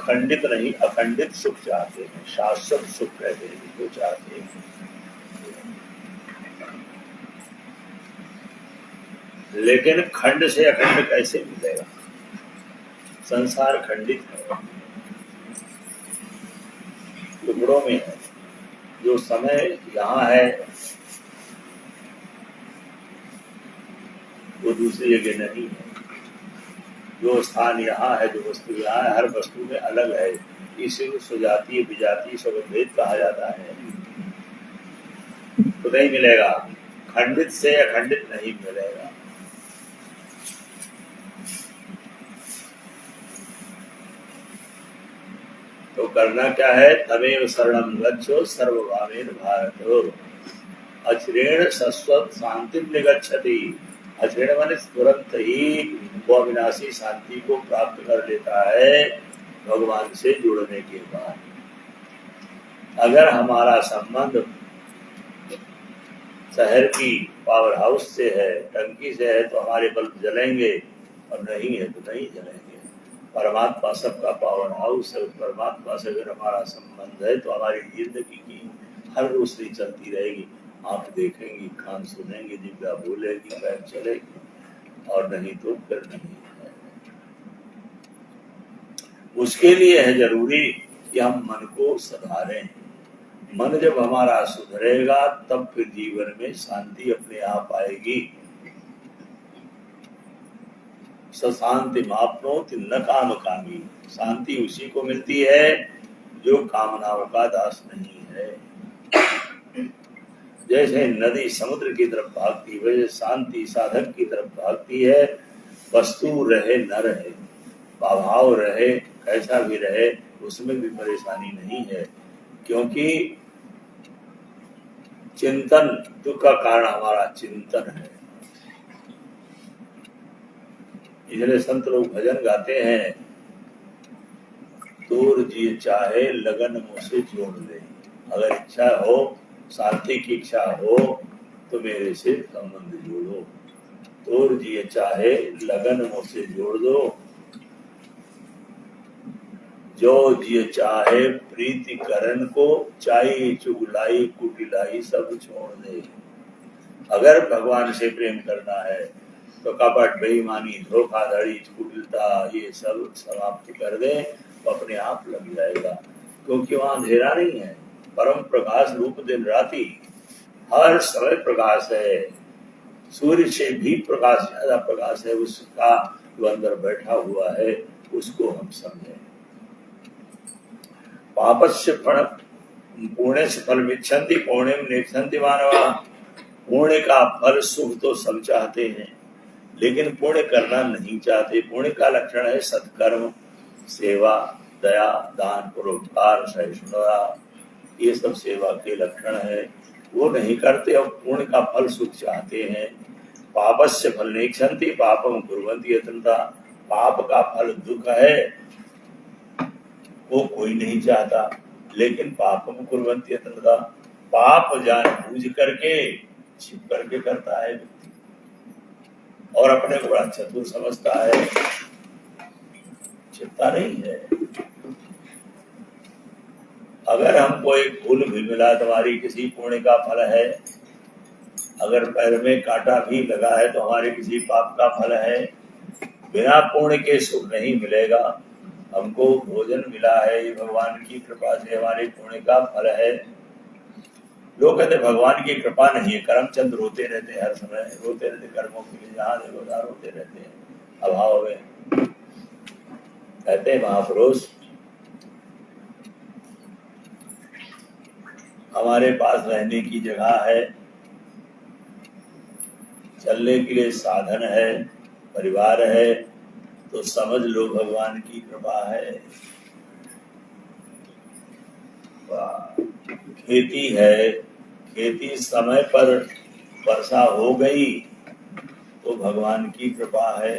खंडित नहीं अखंडित सुख चाहते हैं, शाश्वत सुख कहते हैं जो चाहते हैं। लेकिन खंड से अखंड कैसे मिलेगा? संसार खंडित है, टुकड़ों में है। जो समय यहाँ है वो दूसरी जगह नहीं है। जो स्थान यहाँ है, जो वस्तु यहाँ है, हर वस्तु में अलग है। इसी को सुजातीय विजातीय स्वभेद कहा जाता है। तो नहीं मिलेगा, खंडित से अखंडित नहीं मिलेगा। तो करना क्या है? तमेव शरणं गच्छो सर्वभावेन भारतो अचिरेण शाश्वत शांति निगच्छति। अचिरेण माने तुरंत ही वो अविनाशी शांति को प्राप्त कर लेता है भगवान से जुड़ने के बाद। अगर हमारा संबंध शहर की पावर हाउस से है, टंकी से है, तो हमारे बल्ब जलेंगे, और नहीं है तो नहीं जलेंगे। परमात्मा सबका पावर हाउस है। उस परमात्मा से अगर हमारा संबंध है तो हमारी जिंदगी की हर रोशनी चलती रहेगी। आंख देखेंगी, कान सुनेंगे, जिब्रा बोलेगी, पैर चलेगी, और नहीं तो फिर नहीं है। उसके लिए है जरूरी कि हम मन को सुधारें। मन जब हमारा सुधरेगा तब फिर जीवन में शांति अपने आप आएगी। शांति मापनोति न काम कामी। शांति उसी को मिलती है जो कामनाओं का दास नहीं है। जैसे नदी समुद्र की तरफ भागती है, वैसे शांति साधक की तरफ भागती है। वस्तु रहे न रहे, भाव रहे, कैसा भी रहे, उसमें भी परेशानी नहीं है, क्योंकि चिंतन, दुख का कारण हमारा चिंतन है। इसलिए संत लोग भजन गाते हैं, तोर जी चाहे लगन मुझसे जोड़ ले। अगर इच्छा हो, शांति की इच्छा हो, तो मेरे से संबंध जोड़ो। तोर जी चाहे लगन मुझसे जोड़ दो। जो जी चाहे प्रीति करण को, चाई चुगलाई कुटिलाई सब छोड़ दे। अगर भगवान से प्रेम करना है तो कपट, बेईमानी, धोखाधड़ी, कुटिलता, ये सब समाप्त कर दे तो अपने आप लग जाएगा। क्योंकि वहां अंधेरा नहीं है, परम प्रकाश रूप दिन राति, हर समय प्रकाश है। सूर्य से भी प्रकाश, ज्यादा प्रकाश है उसका जो अंदर बैठा हुआ है, उसको हम समझें। पापस्य फल पुण्य से फल मिच्छन्ति पुण्यम नेक्षन्ति मानवा। पुण्य का फल सुख तो सब चाहते हैं, लेकिन पुण्य करना नहीं चाहते। पुण्य का लक्षण है सत्कर्म, सेवा, दया, दान, परोपकार, सहिष्णुता, ये सब सेवा के लक्षण है। वो नहीं करते और पुण्य का फल सुख चाहते हैं। पापस्य फल नेक्षन्ति पापम कुर्वन्ति यतन्ता। पाप का फल दुख है, वो कोई नहीं चाहता, लेकिन पापम कुर्वन्ति यतन्ता। पाप जान बूझ करके, छिप करके करता है व्यक्ति, और अपने को बड़ा चतुर समझता है, छिपता नहीं है। अगर हमको एक फूल भी मिला, तुम्हारी किसी पुण्य का फल है। अगर पैर में कांटा भी लगा है तो हमारे किसी पाप का फल है। बिना पुण्य के सुख नहीं मिलेगा। हमको भोजन मिला है, ये भगवान की कृपा से हमारे पुण्य का फल है। लोग कहते भगवान की कृपा नहीं है, करमचंद रोते रहते हैं, हर समय रोते रहते, कर्मों के लिए जहाँ देखो तहाँ रोते रहते हैं अभाव में। कहते हैं महापुरुष, हमारे पास रहने की जगह है, चलने के लिए साधन है, परिवार है, तो समझ लो भगवान की कृपा है। खेती है, खेती समय पर वर्षा हो गई तो भगवान की कृपा है।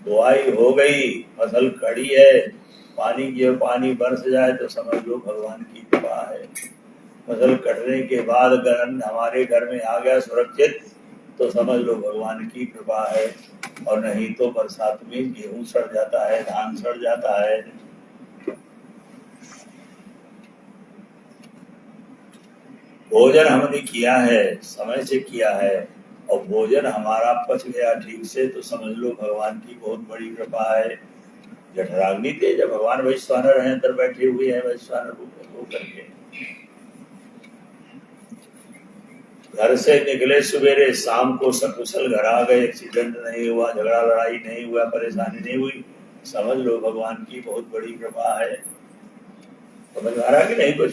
बुआई हो गई, फसल खड़ी है, पानी की पानी बरस जाए तो समझ लो भगवान की कृपा है। फसल कटने के बाद अगर अन्न हमारे घर में आ गया सुरक्षित, तो समझ लो भगवान की कृपा है, और नहीं तो बरसात में गेहूं सड़ जाता है, धान सड़ जाता है। भोजन हमने किया है, समय से किया है, और भोजन हमारा पच गया ठीक से, तो समझ लो भगवान की बहुत बड़ी कृपा है। जठराग्नि तेज, भगवान वैश्वानर हैं, अंदर बैठे हुए हैं वैश्वानर को करके। घर से निकले सवेरे, शाम को सकुशल घर आ गए, एक्सीडेंट नहीं हुआ, झगड़ा लड़ाई नहीं हुआ, परेशानी नहीं हुई, समझ लो भगवान की बहुत बड़ी कृपा है। समझ आ रहा कि नहीं कुछ?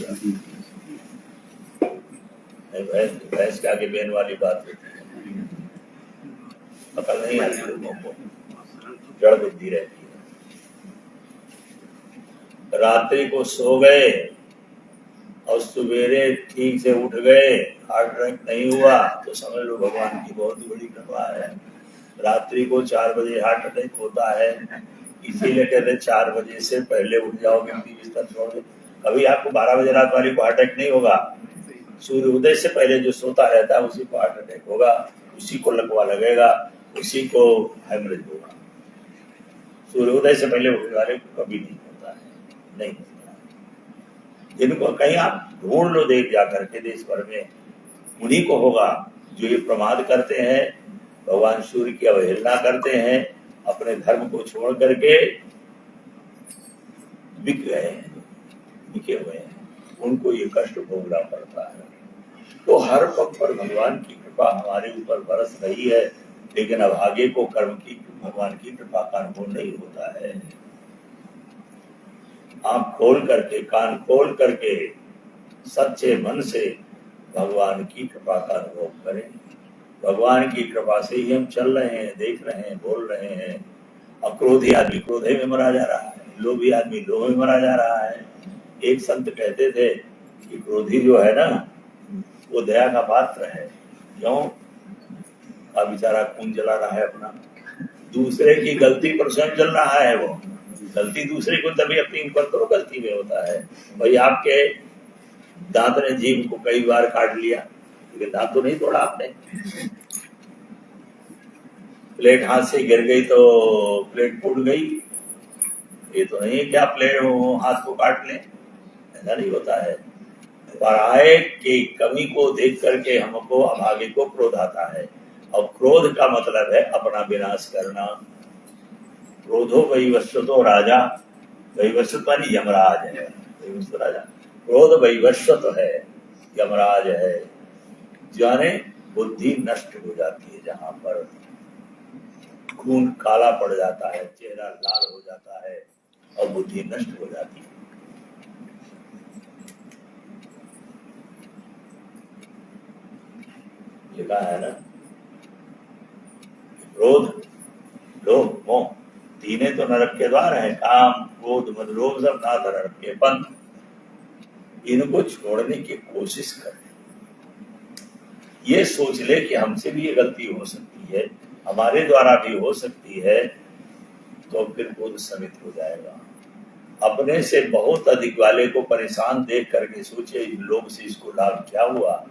भैंस के आगे बेन वाली बात होती है, अकल नहीं आती लोगों को, जड़ बुद्धि रहती है। रात्रि को सो गए और सवेरे ठीक से उठ गए, हार्ट अटैक नहीं हुआ, तो समझ लो भगवान की बहुत बड़ी कृपा है। रात्रि को 4 बजे हार्ट अटैक होता है, इसीलिए कहते हैं 4 बजे से पहले उठ जाओ, व्यक्ति बिस्तर छोड़ दे। कभी आपको 12 बजे रात वाली को हार्ट अटैक नहीं होगा, सूर्योदय से पहले जो सोता रहता है उसी को हार्ट अटैक होगा, उसी को लकवा लगेगा, उसी को हेमरेज होगा। सूर्योदय से पहले उठने वाले को कभी नहीं होता है, नहीं होता है। जिनको कहीं आप ढूंढ लो देख जा करके देश भर में, उन्हीं को होगा जो ये प्रमाद करते हैं, भगवान सूर्य की अवहेलना करते हैं, अपने धर्म को छोड़ करके बिक गए हैं, बिके हुए हैं, उनको ये कष्ट भोगना पड़ता है। तो हर पग पर भगवान की कृपा हमारे ऊपर बरस रही है, लेकिन अभागे को कर्म की भगवान की कृपा का अनुभव नहीं होता है। आंख खोल करके, कान खोल करके, सच्चे मन से भगवान की कृपा का अनुभव करें। भगवान की कृपा से ही हम चल रहे हैं, देख रहे हैं, बोल रहे हैं। अक्रोधी आदमी क्रोधे में मरा जा रहा है, लोभी आदमी लोभ में मरा जा रहा है। एक संत कहते थे कि क्रोधी जो है ना, वो दया का पात्र है। क्यों? का बेचारा खून जला रहा है अपना, दूसरे की गलती पर स्वयं जल रहा है। वो गलती दूसरे को तभी अपनी पर तो गलती में होता है। भाई आपके दांत ने जीभ को कई बार काट लिया, लेकिन दांत तो नहीं तोड़ा आपने। प्लेट हाथ से गिर गई तो प्लेट फूट गई, ये तो नहीं है कि आप प्लेट हाथ को काट लें, ऐसा नहीं होता है। पराये की कमी को देख करके हमको अभागे को क्रोध आता है, और क्रोध का मतलब है अपना विनाश करना। क्रोधो वैवस्वतो राजा, वैवस्वत मानी यमराज है, वैवस्वत राजा। क्रोध वैवस्वत है, यमराज है, जाने बुद्धि नष्ट हो जाती है, जहां पर खून काला पड़ जाता है, चेहरा लाल हो जाता है और बुद्धि नष्ट हो जाती है। लिखा है ना, क्रोध लोभ मोह तीने तो नरक के द्वार है, काम क्रोध मद लोभ सब नाथ नरक के पंथ। इनको छोड़ने की कोशिश करें, ये सोच ले कि हमसे भी ये गलती हो सकती है, हमारे द्वारा भी हो सकती है, तो फिर बोध समित हो जाएगा। अपने से बहुत अधिक वाले को परेशान देख करके सोचे इन लोग से इसको लाभ क्या हुआ,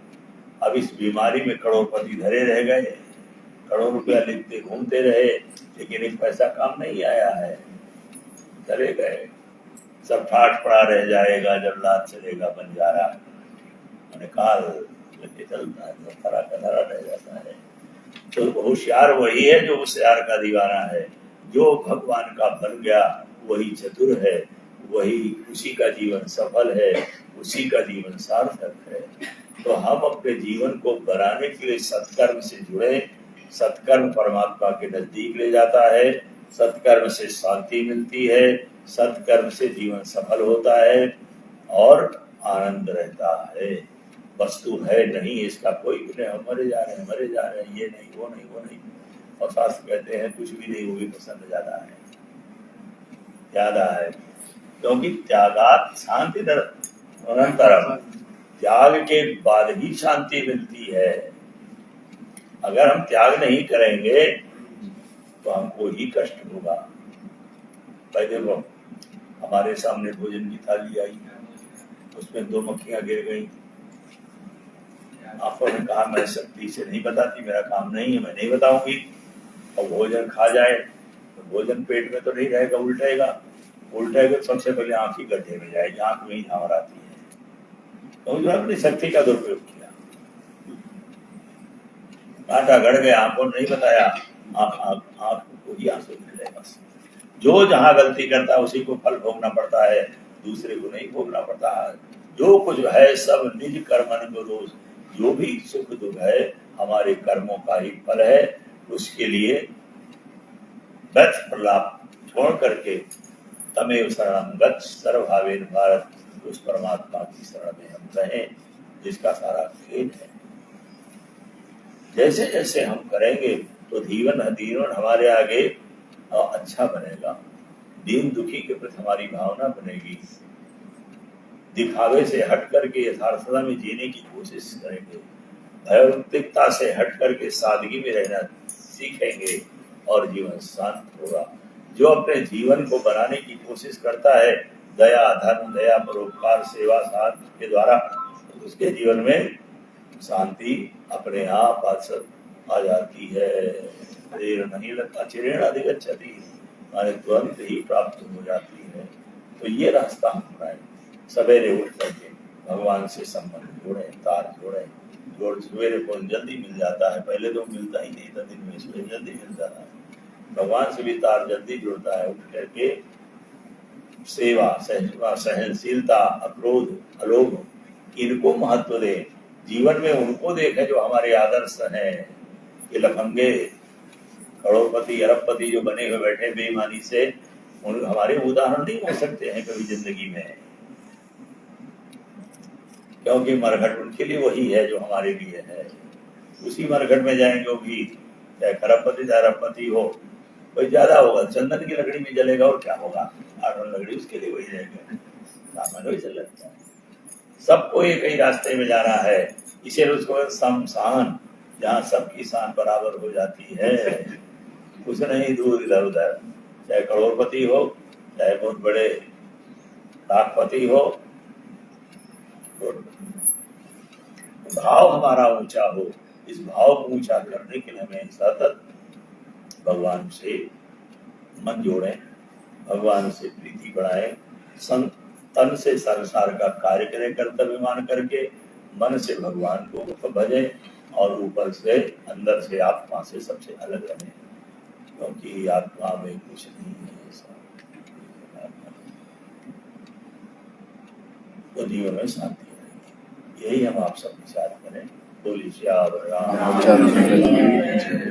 अब इस बीमारी में करोड़पति धरे रह गए, करोड़ रुपया लिखते घूमते रहे, लेकिन एक पैसा काम नहीं आया है, चले गए, सब ठाठ पड़ा रह जाएगा, जब लाद चलेगा बंजारा, काल लेके चलता है, तो खरा खरा रह जाता है। तो होशियार वही है जो होशियार का दीवाना है, जो भगवान का बन गया वही चतुर है, वही उसी का जीवन सफल है, उसी का जीवन सार्थक है। तो हम अपने जीवन को बनाने के लिए सत्कर्म से जुड़े। सत्कर्म परमात्मा के नजदीक ले जाता है, सत्कर्म से शांति मिलती है, सत्कर्म से जीवन सफल होता है और आनंद रहता है। वस्तु है नहीं इसका कोई भी नहीं, हम मरे जा रहे हैं, मरे जा रहे हैं, ये नहीं वो नहीं वो नहीं, और शास्त्र कहते हैं कुछ भी नहीं, वो भी पसंद ज्यादा है, ज्यादा है। क्योंकि त्यागात शांति अनंतरम, त्याग के बाद ही शांति मिलती है। अगर हम त्याग नहीं करेंगे तो हमको ही कष्ट होगा। भाई देखो, हमारे सामने भोजन की थाली आई, उसमें 2 मक्खियां गिर गई, आंखों ने कहा मैं शक्ति से नहीं बताती, मेरा काम नहीं है, मैं नहीं बताऊंगी। और भोजन खा जाए तो भोजन पेट में तो नहीं रहेगा, उल्टेगा तो सबसे पहले आंख ही गड्ढे में जाएगी, आंख में ही झांवर आती है। तो उसने अपनी शक्ति का दुरुपयोग किया, कांटा गड़ गया, आंखों ने नहीं बताया, आंख को ही आंसू निकले बस। जो जहां गलती करता है उसी को फल भोगना पड़ता है, दूसरे को नहीं भोगना पड़ता है। जो कुछ है सब निज कर्मन को दोष, जो भी सुख दुख है हमारे कर्मों का ही फल है। उसके लिए व्यर्थ प्रलाप छोड़ करके तमेव शरणं गच्छ सर्वभावेन भारत, उस परमात्मा की शरण में हम रहें जिसका सारा खेल है। जैसे जैसे हम करेंगे तो जीवन हमारे आगे अच्छा बनेगा, दीन दुखी के प्रति हमारी भावना बनेगी, दिखावे से हट करके यथार्थता में जीने की कोशिश करेंगे, भयंतिकता से हट करके सादगी में रहना सीखेंगे और जीवन शांत होगा। जो अपने जीवन को बनाने की कोशिश करता है दया धर्म दया परोपकार सेवा साथ के द्वारा, उसके जीवन में शांति अपने आप आ जाती है। देर नहीं लगता, चिरेण अधिगच्छति, माने तुरंत ही प्राप्त हो जाती है। तो ये रास्ता हम अपनाएं, सवेरे उठ करके भगवान से संबंध जोड़े, तार जोड़े, जोड़ सवेरे को जल्दी मिल जाता है, पहले तो मिलता ही नहीं था, दिन में सवेरे जल्दी मिल जाता है, भगवान से भी तार जल्दी जुड़ता है। उठ करके सेवा सहनशीलता अक्रोध अलोभ इनको महत्व दे, जीवन में उनको देखे जो हमारे आदर्श हैं। ये लफंगे करोड़पति अरबपति जो बने हुए बैठे बेईमानी से, उन हमारे उदाहरण नहीं हो सकते हैं कभी जिंदगी में, क्योंकि मरघट उनके लिए वही है जो हमारे लिए है। उसी मरघट में जाएंगे वो भी, चाहे खरबपति चाहे अरबपति हो, कोई ज्यादा होगा चंदन की लकड़ी में जलेगा और क्या होगा, आठ लकड़ी उसके लिए वही रहेगा, सामान वही चल लगता है। सबको एक ही रास्ते में जाना है, इसीलिए उसको शमशान, जहाँ सबकी शान बराबर हो जाती है, कुछ नहीं दूर इधर उधर, चाहे करोड़पति हो चाहे बहुत बड़े लाखपति हो, भाव हमारा ऊंचा हो। इस भाव को ऊंचा करने के लिए हमें सतत भगवान से मन जोड़े, भगवान से प्रीति बढ़ाए, तन से संसार का कार्य करें कर्तव्य मान करके, मन से भगवान को भजे और ऊपर से अंदर से आत्मा से सबसे अलग रहे, क्योंकि आत्मा में कुछ नहीं है तो जीवन में शांति रहेगी। यही हम आप सब विचार करें। बोलिए श्याम राम।